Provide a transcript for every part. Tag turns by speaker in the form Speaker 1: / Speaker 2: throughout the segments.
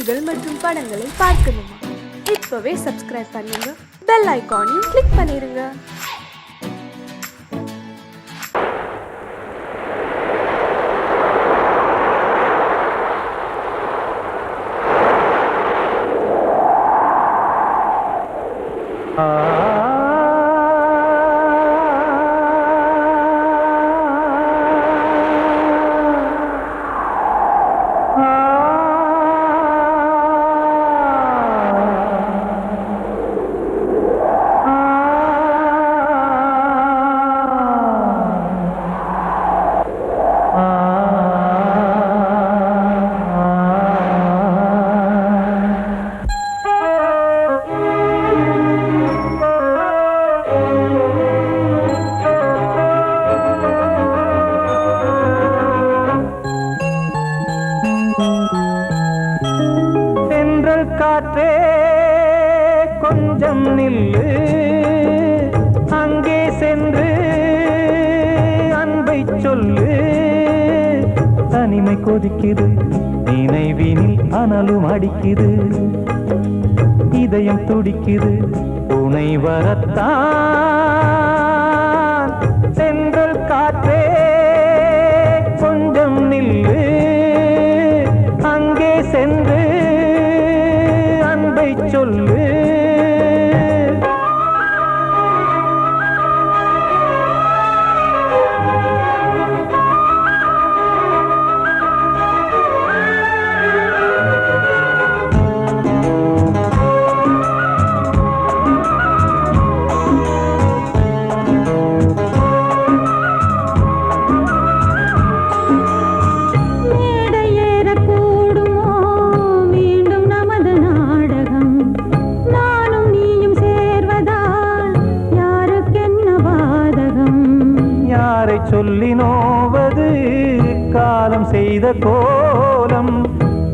Speaker 1: செய்திகள் மற்றும் படங்களை பார்க்கணுமா? இப்பவே சப்ஸ்கிரைப் பண்ணுங்க, பெல் ஐகானையும் கிளிக் பண்ணிருங்க.
Speaker 2: காற்றே கொஞ்சம் நில்லு, அங்கே சென்று அன்பை சொல்லு. தனிமை கொதிக்குது, நினைவினில் அனலும் அடிக்குது, இதயம் துடிக்குது, துணை வரத்தான். சென்றல் காற்றே கொஞ்சம் நில்லு, அங்கே சென்று சொல்லு. சொல்லி நோவது காலம் செய்த கோலம்,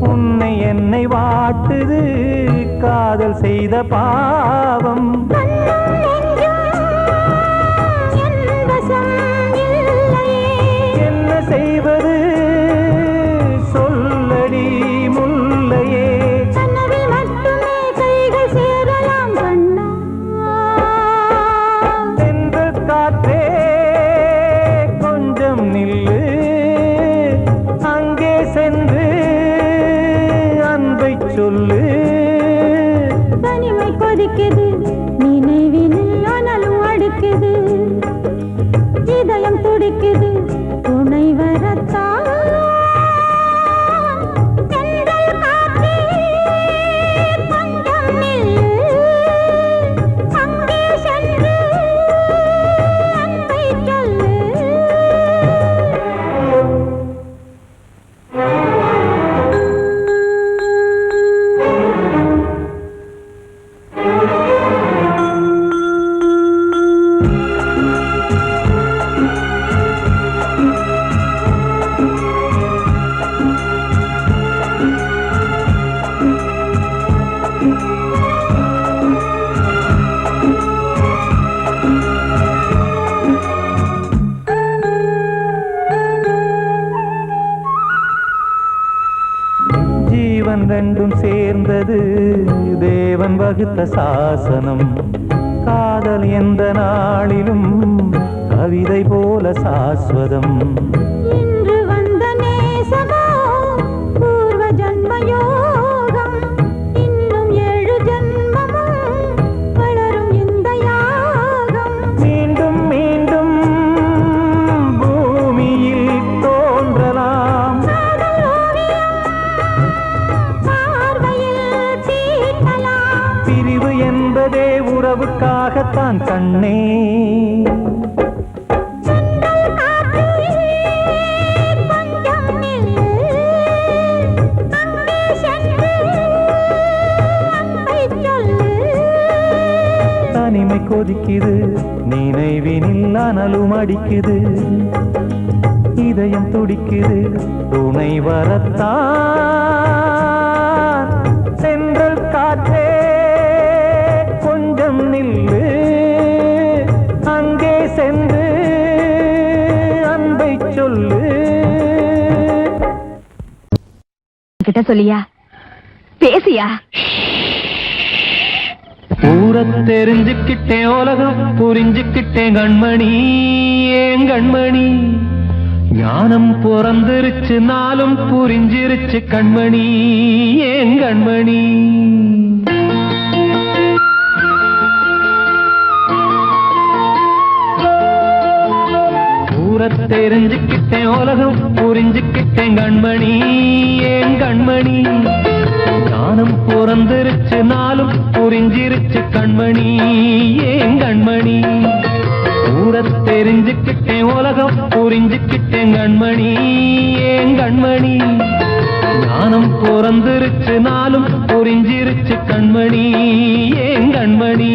Speaker 2: உன்னை என்னை வாட்டுது காதல் செய்த பாவம். என்ன செய்வது சொல்லடி முல்லையே, சென்று காற்றே நில்லு, அங்கே சென்று அன்பை சொல்லு.
Speaker 3: தனிமை கொதிக்குது, நினைவினில் அனலும் அடிக்குது, இதயம் துடிக்குது, துணை வரத்தான். ஜீவன் ரெண்டும் சேர்ந்தது தேவன் வகுத்த சாசனம். காதல் எந்த நாளிலும் கவிதை போல சாஸ்வதம். இன்று வந்த நேசமோ பூர்வ ஜன்ம யோகம், இன்னும் 7 ஜன்மமும் வளரும் இந்த யாகம்.
Speaker 2: மீண்டும் மீண்டும் பூமியில் தோன்றலாம், பிரிவு என்பதே உறவுக்காகத்தான் கண்ணே. தனிமை கொதிக்குது, நினைவினில் அனலும் அடிக்குது, இதயம் துடிக்குது, துணை வரத்தான். சென்றல் காற்றே கொஞ்சம் நில்லு, அங்கே சென்று அன்பை சொல்லு.
Speaker 4: கிட்ட சொல்லியா? பேசியா?
Speaker 3: ஊரை தெரிஞ்சுக்கிட்டேன், உலகம் புரிஞ்சுக்கிட்டேன் கண்மணி, ஏன் கண்மணி. ஞானம் பிறந்திருச்சு, நாளும் புரிஞ்சிருச்சு கண்மணி, ஏன் கண்மணி. ஊரை தெரிஞ்சுக்கிட்டேன், உலகம் புரிஞ்சுக்கிட்டேன் கண்மணி, ஏன் கண்மணி. ஞானம் பிறந்திருச்சு, நாளும் புரிஞ்சிருச்சு கண்மணி, ஏன் கண்மணி. ஊரை தெரிஞ்சுக்கிட்டேன், உலகம் புரிஞ்சுக்கிட்டேன் கண்மணி, ஏன் கண்மணி. ஞானம் பிறந்திருச்சு, நாளும் புரிஞ்சிருச்சு கண்மணி, ஏன் கண்மணி.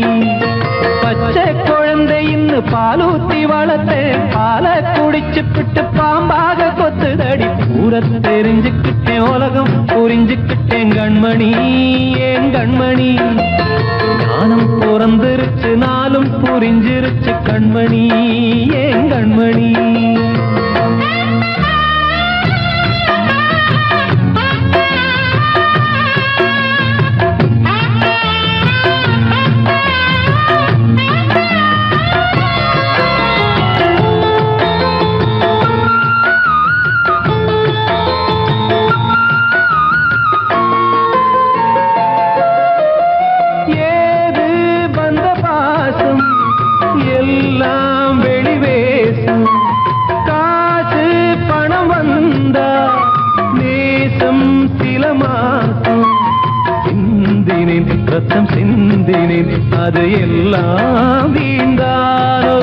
Speaker 3: பச்சை குழந்தை இன்னும் பாலூத்தி வளர்த்தேன், பாலை குடிச்சு பிட்டு பாம்பாக கொத்துதடி. ஊரை தெரிஞ்சுக்கிட்டேன், உலகம் புரிஞ்சுக்கிட்டேன் கண்மணி, ஏன் கண்மணி. ஞானம் பிறந்திருச்சு, நாளும் புரிஞ்சிருச்சு கண்மணி, ஏன் கண்மணி. ரத்தம் சிந்தினேன், அது எல்லாம் வீண்டானோ.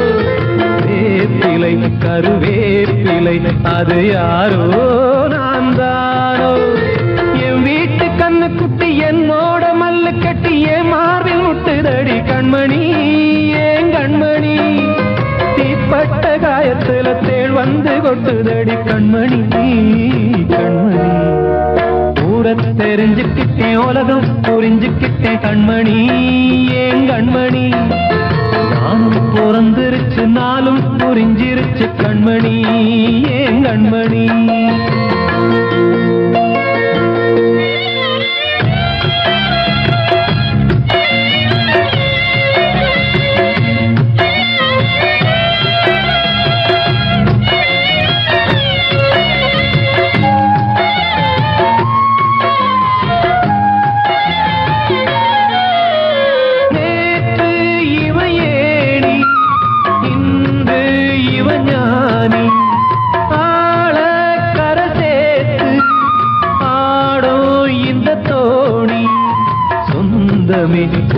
Speaker 3: வேப்பிலை கருவேப்பிலை, அது யாரோ நான் தானோ. என் வீட்டு கண்ணு குட்டி என்னோட மல்லு கட்டி என் மார்பில் முட்டுதடி கண்மணி, ஏன் கண்மணி. தீப்பட்ட காயத்துல தேள் வந்து கொட்டுதடி கண்மணி, கண்மணி. ஊரை தெரிஞ்சுக்கிட்டேன், உலகம் புரிஞ்சுக்கிட்டேன் கண்மணி, ஏன் கண்மணி. ஞானம் பிறந்திருச்சு, நாளும் புரிஞ்சிருச்சு கண்மணி, ஏன் கண்மணி.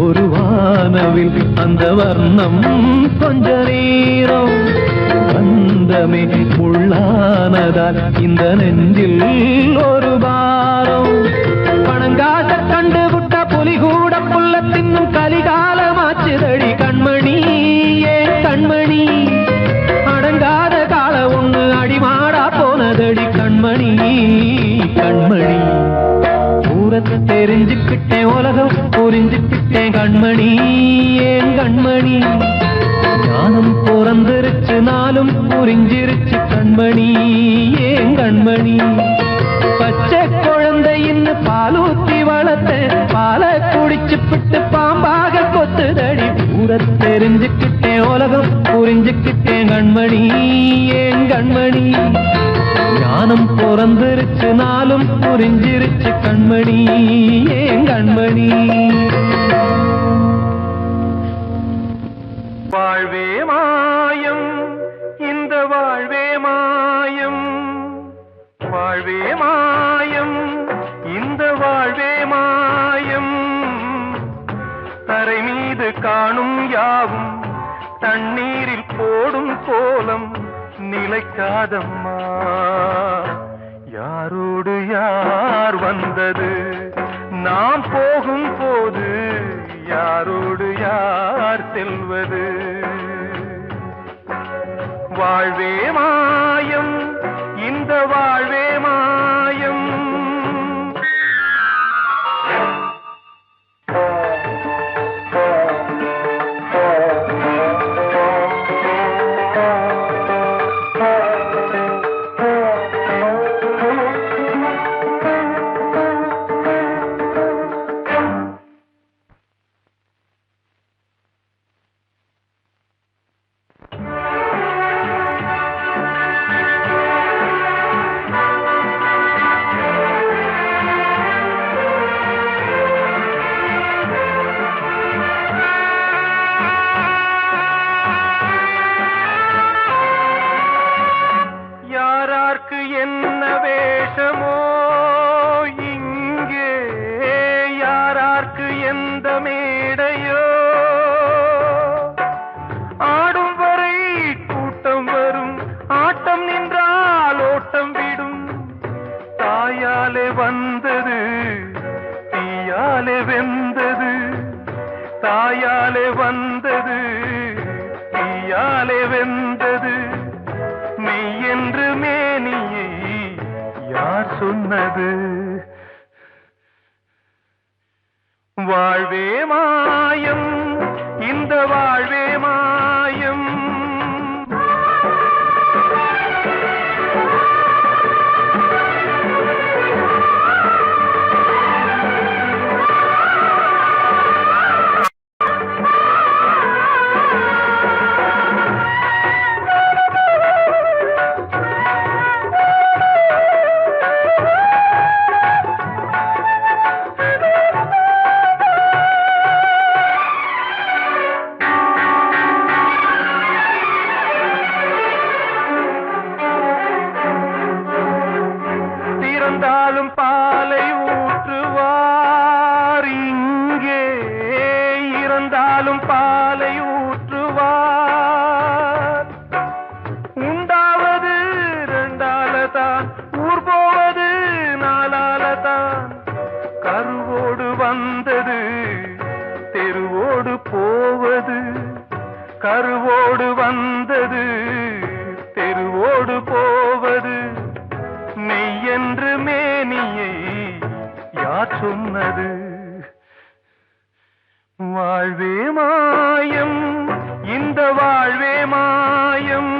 Speaker 3: ஒரு வானவில் அந்த வர்ணம் கொஞ்ச நேரம் வந்தமே உள்ளானதால் இந்த நெஞ்சில் ஒரு பாரம். பணங்காச கண்டு விட்ட புலி கூட புல்ல தின்னும் கலிகாலமாச்சுதடி கண்மணி, ஏன் கண்மணி. அடங்காத கால ஒண்ணு அடிமாடா போனதடி கண்மணி, கண்மணி. ஊரை தெரிஞ்சுக்கிட்டேன், உலகம் புரிஞ்சுக்கிட்டேன் கண்மணி, ஏன் கண்மணி. ஞானம் பிறந்திருச்சு, நாளும் புரிஞ்சிருச்சு கண்மணி, ஏன் கண்மணி. பச்சை குழந்தை இன்னும் பாலூத்தி வளர்த்தேன், பாலை குடிச்சு பிட்டு பாம்பாக கொத்துதடி. ஊரை தெரிஞ்சுக்கிட்டேன், உலகம் புரிஞ்சுக்கிட்டேன் கண்மணி, ஏன் கண்மணி. ஞானம் பிறந்திருச்சு, நாளும் புரிஞ்சிருச்சு கண்மணி, ஏன் கண்மணி. வாழ்வே மாயம், இந்த வாழ்வே மாயம், வாழ்வே மாயம், இந்த வாழ்வே மாயம். தரை மீது காணும் யாவும் தண்ணீரில் போடும் கோலம் நிலைக்காதம்மா. யாரோடு யார் வந்தது நாம் போகும் போது, யாரோடு யார் செல்வது. வாழ்வே மாயம், இந்த வாழ்வே மாயம். யார்க்கு எந்த மேடையோ ஆடும் வரை கூட்டம் வரும் ஆட்டம் நின்றால் ஓட்டம் விடும் தாயாலே வந்தது தீயாலே வெந்தது தாயாலே வந்தது தீயாலே வெந்தது மெய் என்று மேனியை யார் சொன்னது வாழ்வே மாயம் இந்த வாழ்வே மாயம் இறந்தாலும் பாலை ஊற்றுவார் இங்கே இறந்தாலும் பாலை ஊற்றுவார் உண்டாவது ரெண்டாலதான் ஊர் போவது நாலாலதான் கருவோடு வந்தது தெருவோடு போவது கருவோடு வந்தது தெருவோடு போவது மெய் என்று மேனியை யார் சொன்னது வாழ்வே மாயம் இந்த வாழ்வே மாயம்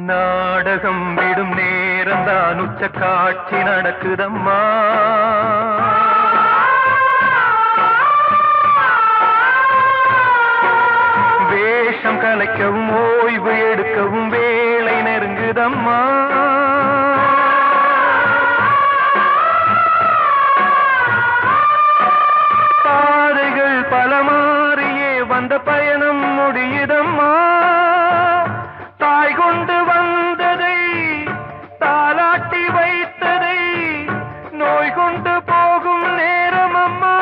Speaker 3: நாடகம் விடும் நேரம்தான் உச்ச காட்சி நடக்குதம்மா வேஷம் கலைக்கவும் ஓய்வு எடுக்கவும் வேலை நெருங்குதம்மா பாதைகள் பல மாறியே வந்த பயணம் முடியுதம்மா தாய் கொண்டு வந்ததை தாலாட்டி வைத்ததை நோய் கொண்டு போகும் நேரம் அம்மா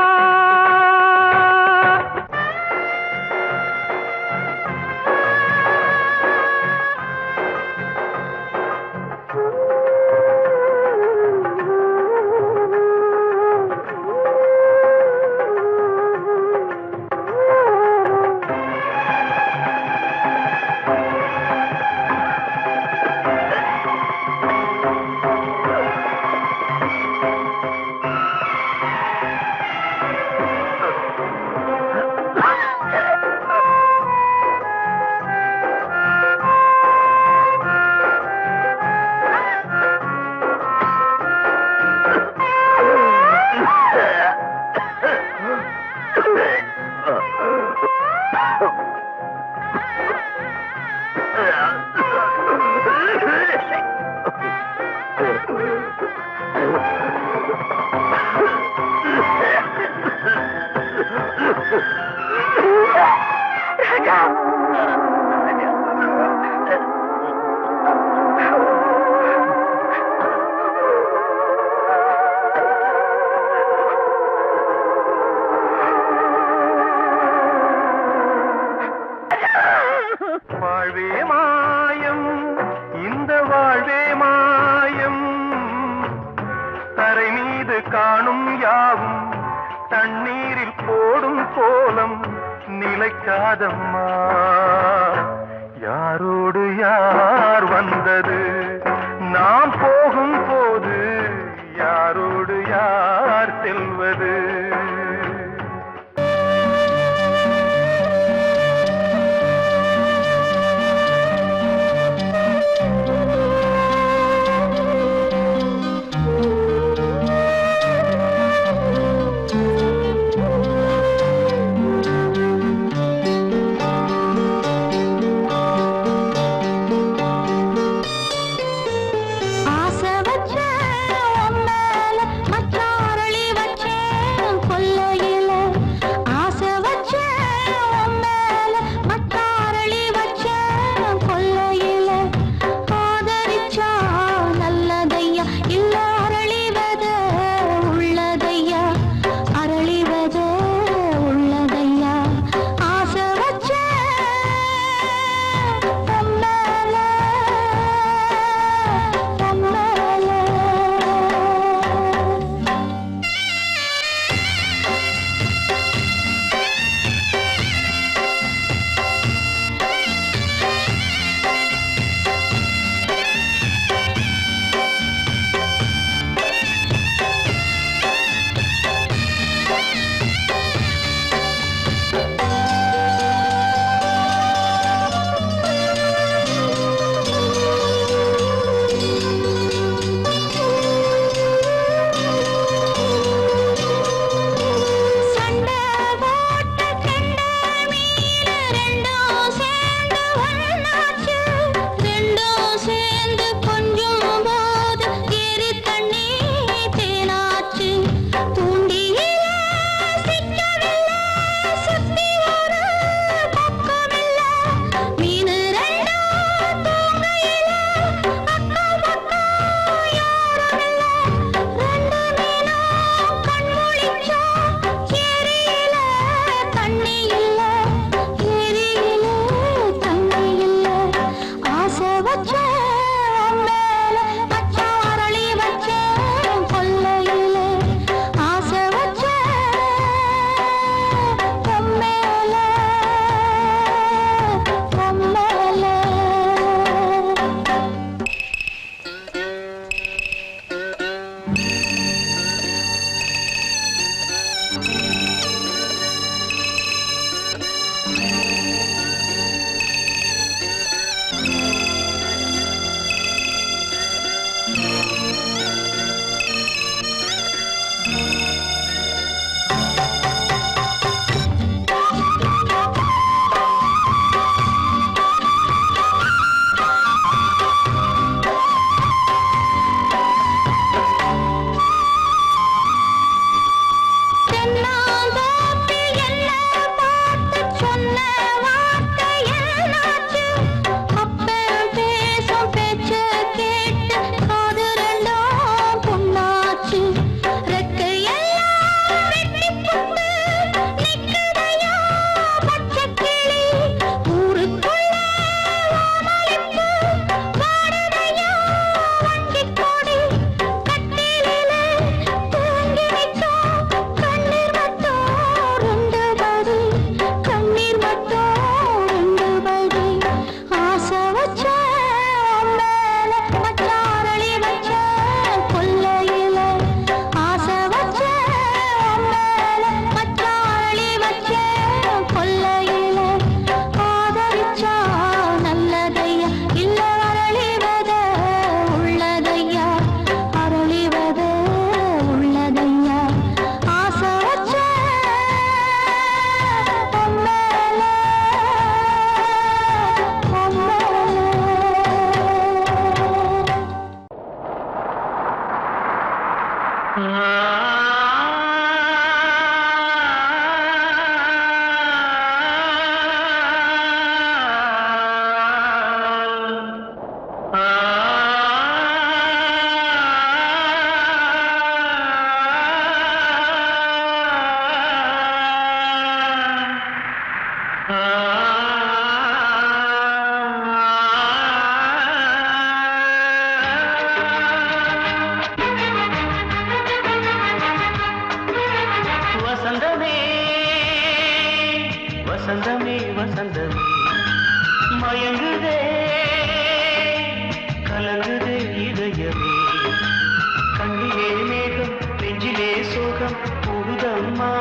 Speaker 3: வாழ்வே மாயம் இந்த வாழ்வே மாயம் தரை மீது காணும் யாவும் தண்ணீரில் போடும் கோலம் நிலைக்காதம்மா யாரோடு யார் வந்தது நாம் போகும் போது யாரோடு யார் செல்வது
Speaker 4: வசந்தமே வசந்தமே மயங்குதே கலங்குதே இதயமே கண்ணிலே மேகம் நெஞ்சிலே சோகம் கூடுதம்மா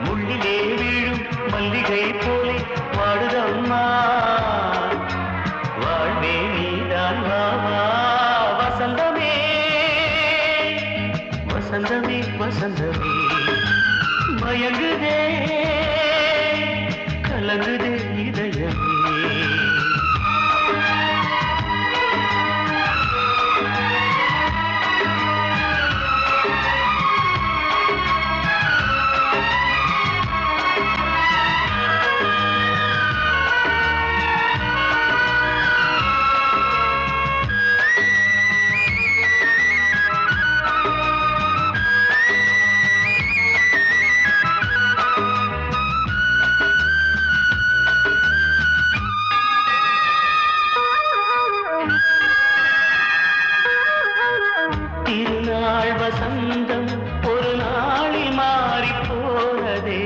Speaker 4: முள்ளிலே வீழும் மல்லிகை போலே வாடுதம்மா வாழ்வே நீதான் வாவா வசந்தமே வசந்தமே வசந்தமே மயங்குதே கலங்குதே இதயமே திருநாள் வசந்தம் ஒரு நாளில் மாறி போனதே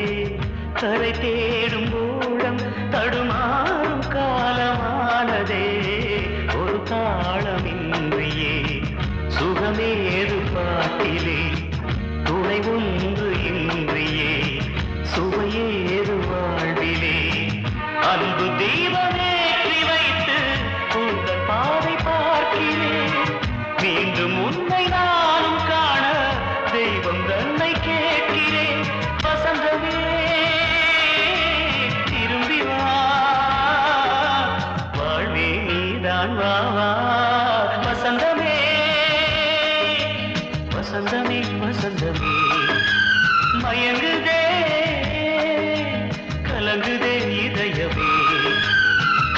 Speaker 4: கரை தேடும் ஊழம் தடுமாறும் காலமானதே ஒரு தாளமின்றியே சுகமேது பாட்டிலே துணை ஒன்று இன்றியே சுவையேது வாழ்விலே அன்பு தெய்வமேற்றி வைத்து உங்கள் பாதை பார்க்கிறேன் மீண்டும் உன்னை நானும் காண தெய்வம் தன்னை கேட்கிறேன் வசந்தமே திரும்பி வா வாழ்வே நீதான் வா வா வசந்தமே வசந்தமே வசந்தமே மயங்குதே கலங்குதே இதயமே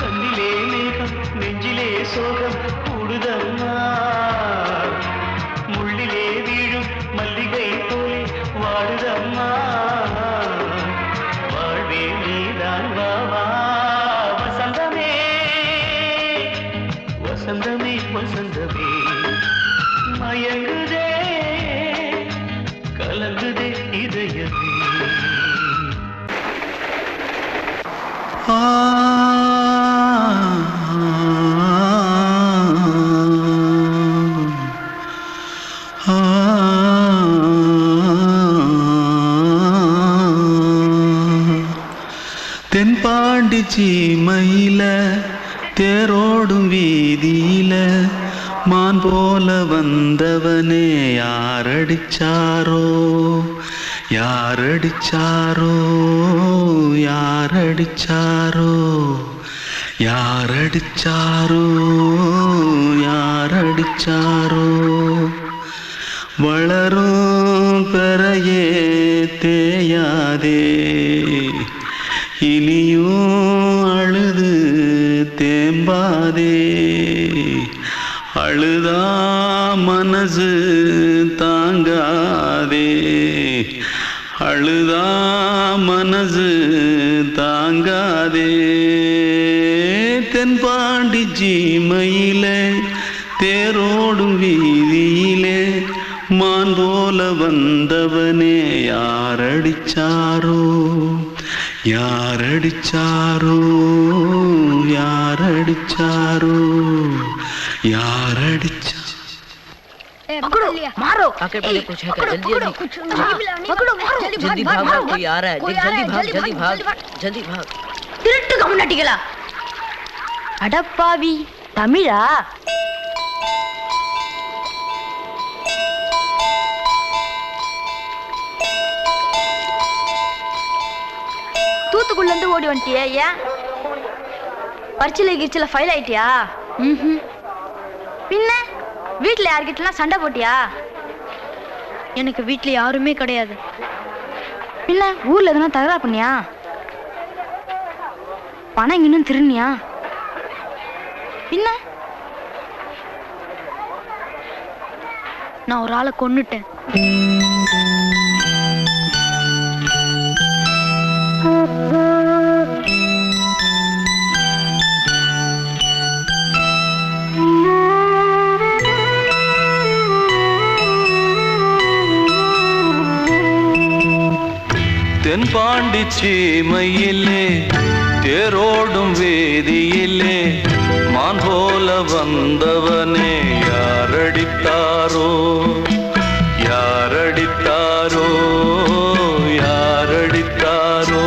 Speaker 4: கண்ணிலே மேகம் நெஞ்சிலே சோகம் கூடுதம்மா முள்ளிலே வீழும் மல்லிகை போலே வாடுதம்மா வாழ்வே நீதான் வா வா வசந்தமே வசந்தமே வசந்தமே மயங்குதே கலங்குதே இதயமே
Speaker 5: தென்பாண்டி சீமையில தேரோடும் வீதியில மான் போல வந்தவனே யாரடிச்சாரோ யாரடிச்சாரோ யாரடிச்சாரோ யாரடிச்சாரோ யாரடிச்சாரோ வளரும் பெறையே தேயாதே இனியும் அழுது தேம்பாதே அழுதா மனசு தாங்காதே அழுதா மனசு தாங்காதே தென்பாண்டி சீமையிலே தேரோடும் வீதியிலே மான் போல வந்தவனே யாரடிச்சாரோ யாரடிச்சாரோ யாரடிச்சாரோ யாரடிச்சா
Speaker 6: पकड़ो मारो
Speaker 7: आके पहले कुछ है क्या जल्दी जल्दी
Speaker 6: पकड़ो मारो
Speaker 7: जल्दी भाग भाग कोई आ रहा है देख जल्दी भाग जल्दी भाग
Speaker 6: திருட்டு கம்முனட்டிகளா அடப்பாவி தமிழா தூத்துக்குள்ள இருந்து ஓடி வந்துட்டியே ஏன் பரிச்சையில கிரிச்சில ஃபைல் ஆயிட்டியா பின்ன வீட்டுல யார்கிட்டலாம் சண்டை போட்டியா எனக்கு வீட்டுல யாருமே கிடையாது பின்ன ஊர்ல எதுனா தகராறு பண்ணியா பணம் இன்னும் திருநியா பின்ன நான் ஒரு ஆளை கொன்னுட்டேன்
Speaker 5: தென்பாண்டி சீமையிலே தேரோடும் வேதியிலே மான் போல வந்தவனே யாரடித்தாரோ யாரடித்தாரோ யாரடித்தாரோ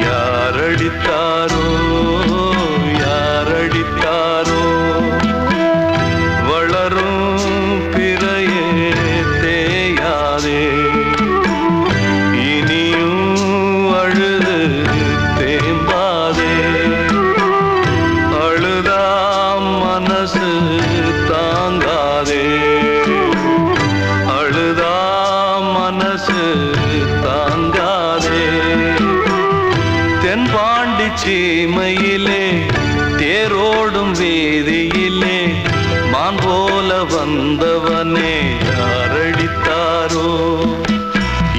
Speaker 5: யாரடித்தாரோ யாரடித்தாரோ வளரும் பிறையே தேயாதே இனியும் அழுது தேம்பாதே அழுதாம் மனசு தாங்காதே அழுதாம் மனசு தாங்காதே தென்பாண்டி சீமையிலே தேரோடும் வீதியிலே மான் போல வந்தவனே யாரடித்தாரோ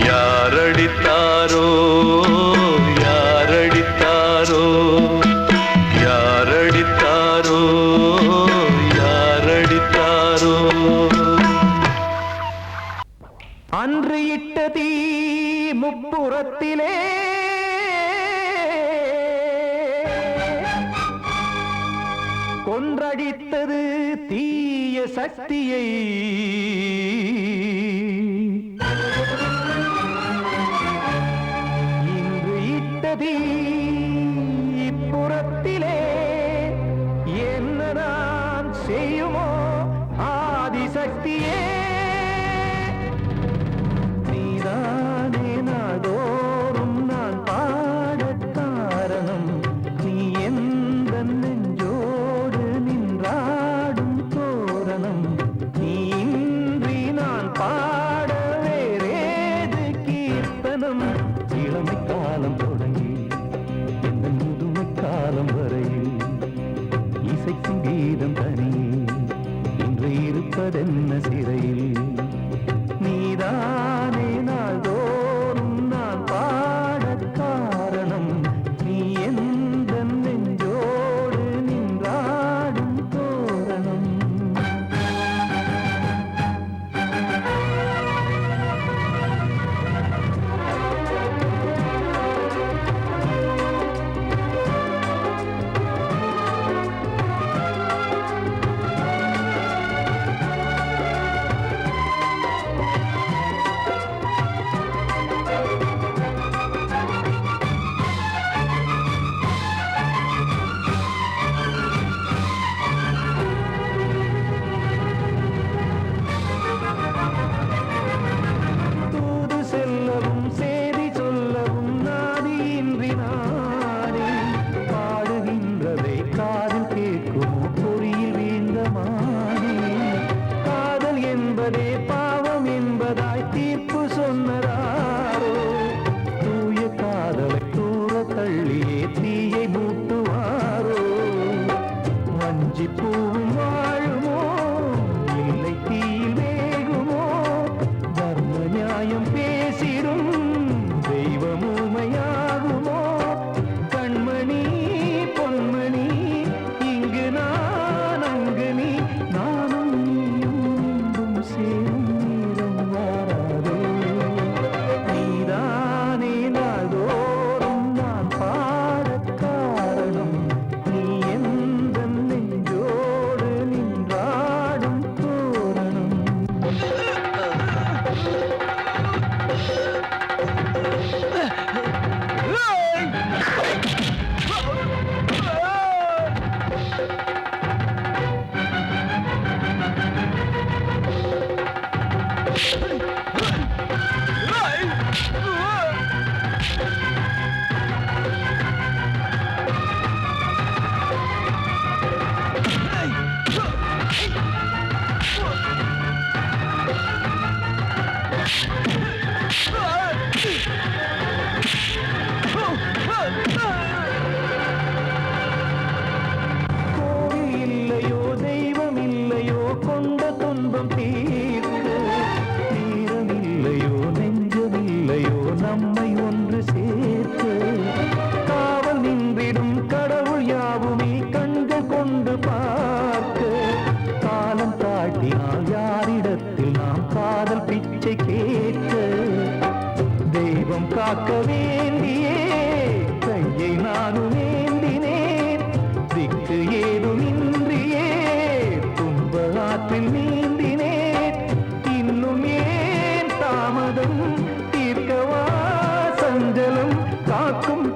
Speaker 5: யாரடித்தாரோ யாரடித்தாரோ யாரடித்தாரோ யாரடித்தாரோ
Speaker 2: அன்று இட்ட தீ முப்புறத்திலே கொன்றடித்தது தீய சக்தியை இன்று இட்ட தீ இப்புறத்திலே என்ன நான் செய்யுமோ ஆதிசக்தியே நீதானே நாடோறும் நான் பாடக் காரணம் நீ எந்த நெஞ்சோடு நின்றாடும் தோரணம் நீ இன்றி நான் பாட வேறேது கீர்த்தனம் இளமை காலம் தொடங்கி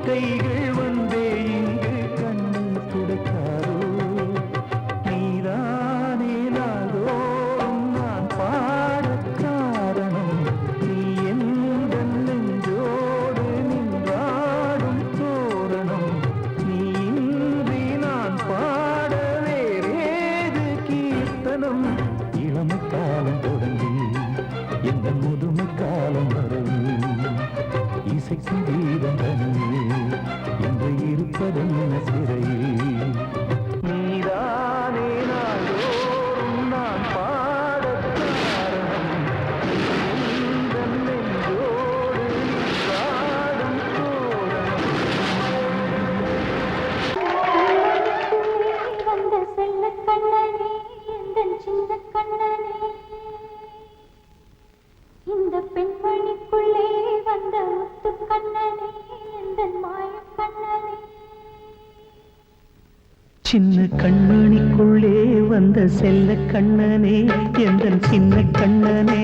Speaker 2: கைகள் வந்தே இங்கு கண்ணை துடைக்காதோ நீதானே நாள்தோறும் நான் பாடக் காரணம் நீ எந்த நெஞ்சோடு நின்றாடும் தோரணம் நீ இன்றி நான் பாட வேறேது கீர்த்தனம் இளமை காலம் தொடங்கி எந்த முதுமை காலம் வரை இசைக்கும் கீதம் தனியே என்று இருப்பதென்ன சிறையில் நீதானே நாள்தோறும் நான் பாடக் காரணம் எந்த நெஞ்சோடு நின்றாடும் தோரணம்
Speaker 8: வந்த செல்ல கண்ணனே எந்தன் சின்ன கண்ணனே இந்த பெண்மணிக்குள்ளே வந்த முத்து கண்ணனே எந்தன் மாய கண்ணனே
Speaker 2: சின்ன கண்மணிக்குள்ளே வந்த செல்ல கண்ணனே எந்தன் சின்ன கண்ணனே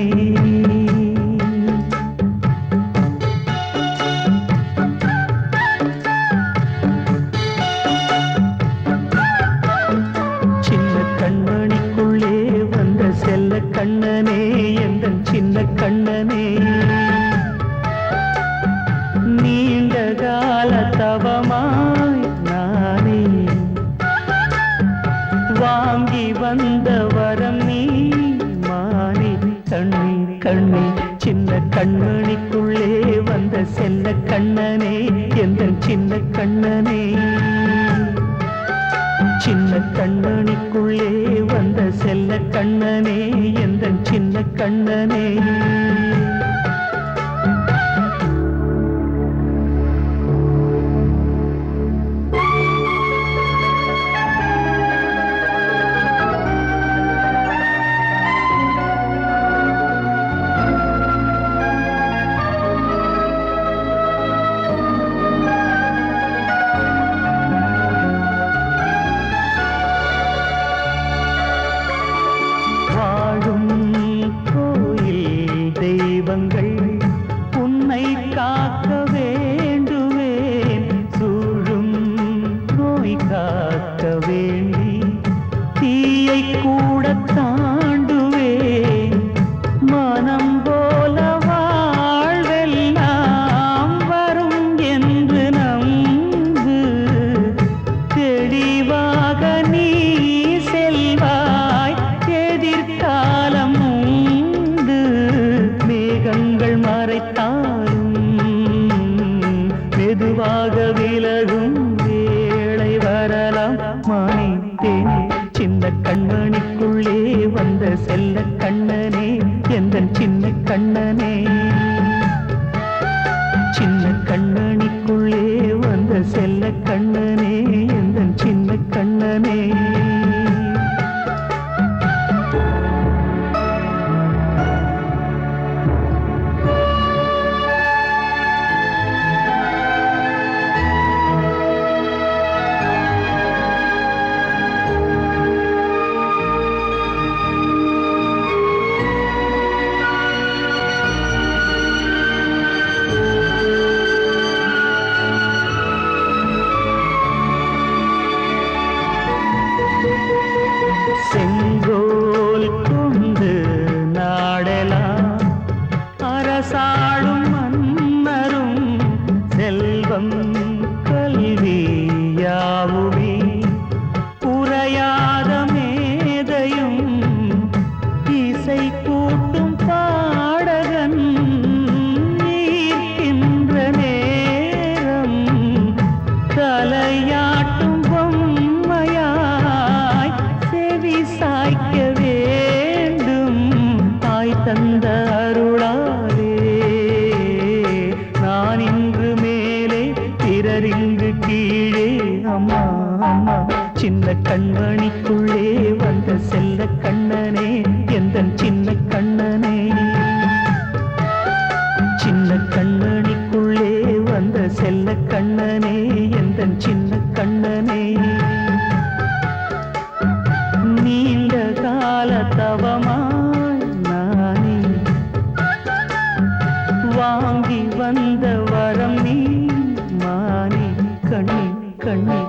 Speaker 2: சின்ன கண்மணிக்குள்ளே வந்த செல்ல கண்ணனே எந்தன் சின்ன கண்ணனே நீண்ட கால தவமாய் நானே வாங்கி வந்த வரம் நீ மானே கண்ணீர் கண்ணீர் சின்ன கண்மணிக்குள்ளே வந்த செல்ல கண்ணனே எந்தன் சின்ன கண்ணனே சின்ன கண்ணனுக்குள்ளே வந்த செல்ல கண்ணனே எந்தன் சின்ன கண்ணனே வாழும் கோயில் தெய்வங்கள் உன்னை காக்க வேண்டுவேன் சூழும் நோய் காக்க வேண்டி தீயை கூட தாண்டுவேன் மனம் போல வாழ்வெல்லாம் வரும் என்று நம்பு தெளிவாக நீ செல்வாய் எதிர்காலம் உண்டு மேகங்கள் மறைத்தாலும் மெதுவாக விலகும் வேளை வரலாம் மானித்தேனே சின்ன கண்மணிக்குள்ளே வந்த செல்ல கண்ணனே எந்தன் சின்ன கண்ணனே சின்ன கண்ணனுக்குள்ளே வந்த செல்ல கண்ணனே எந்தன் சின்ன கண்ணனே செங்கோல் கொண்டு நாடலாம் அரசாளும் மன்னரும் செல்வம் கல்வி யாவுமே உரையாத மேதையும் இசை கூட்டும் பாடகன் ஈர்க்கின்ற நேரம் தலையாட்டும் பொம்மையாய் செவி சாய்க்க வேண்டும் தாய் தந்த அருளாலே நான் இன்று மேலே பிறர் இங்கு கீழே அம்மா அம்மா சின்ன கண்மணிக்குள்ளே வந்த செல்ல கண்ணனே எந்தன் சின்ன கண்ணனே சின்ன கண்ணனுக்குள்ளே வந்த செல்ல கண்ணனே எந்தன் சின்ன கண்ணனே நீண்ட கால தவமாய் நானே வாங்கி வந்த வரம் நீ மானே கண்ணே